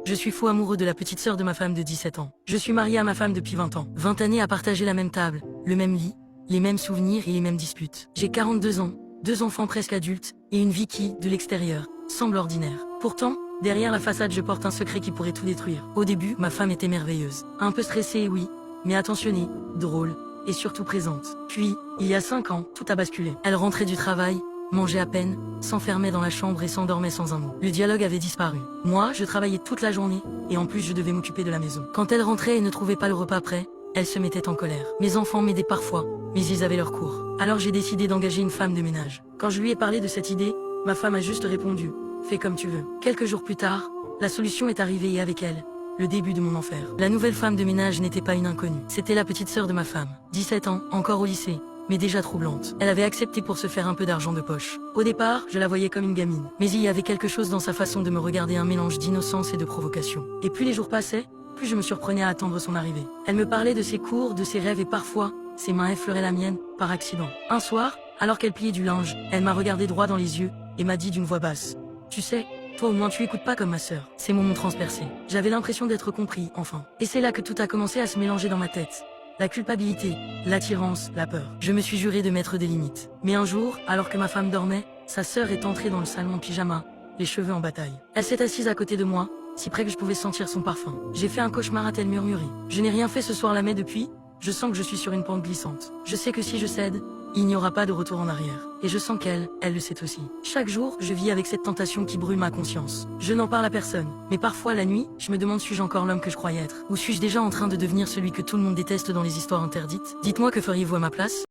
Je suis fou amoureux de la petite sœur de ma femme de 17 ans. Je suis marié à ma femme depuis 20 ans. 20 années à partager la même table, le même lit, les mêmes souvenirs et les mêmes disputes. J'ai 42 ans, 2 enfants presque adultes, et une vie qui, de l'extérieur, semble ordinaire. Pourtant, derrière la façade je porte un secret qui pourrait tout détruire. Au début, ma femme était merveilleuse. Un peu stressée, oui, mais attentionnée, drôle, et surtout présente. Puis, il y a 5 ans, tout a basculé. Elle rentrait du travail, mangeait à peine, s'enfermait dans la chambre et s'endormait sans un mot. Le dialogue avait disparu. Moi, je travaillais toute la journée, et en plus je devais m'occuper de la maison. Quand elle rentrait et ne trouvait pas le repas prêt, elle se mettait en colère. Mes enfants m'aidaient parfois, mais ils avaient leur cours. Alors j'ai décidé d'engager une femme de ménage. Quand je lui ai parlé de cette idée, ma femme a juste répondu « Fais comme tu veux ». Quelques jours plus tard, la solution est arrivée et avec elle, le début de mon enfer. La nouvelle femme de ménage n'était pas une inconnue. C'était la petite sœur de ma femme. 17 ans, encore au lycée, mais déjà troublante. Elle avait accepté pour se faire un peu d'argent de poche. Au départ, je la voyais comme une gamine. Mais il y avait quelque chose dans sa façon de me regarder, un mélange d'innocence et de provocation. Et plus les jours passaient, plus je me surprenais à attendre son arrivée. Elle me parlait de ses cours, de ses rêves et parfois, ses mains effleuraient la mienne, par accident. Un soir, alors qu'elle pliait du linge, elle m'a regardé droit dans les yeux et m'a dit d'une voix basse « Tu sais, toi au moins tu écoutes pas comme ma sœur ». Ces mots m'ont transpercé. J'avais l'impression d'être compris, enfin. Et c'est là que tout a commencé à se mélanger dans ma tête. La culpabilité, l'attirance, la peur. Je me suis juré de mettre des limites. Mais un jour, alors que ma femme dormait, sa sœur est entrée dans le salon en pyjama, les cheveux en bataille. Elle s'est assise à côté de moi, si près que je pouvais sentir son parfum. J'ai fait un cauchemar, a-t-elle murmuré. Je n'ai rien fait ce soir-là, mais depuis, je sens que je suis sur une pente glissante. Je sais que si je cède, il n'y aura pas de retour en arrière. Et je sens elle le sait aussi. Chaque jour, je vis avec cette tentation qui brûle ma conscience. Je n'en parle à personne. Mais parfois, la nuit, je me demande suis-je encore l'homme que je croyais être? Ou suis-je déjà en train de devenir celui que tout le monde déteste dans les histoires interdites? Dites-moi, que feriez-vous à ma place?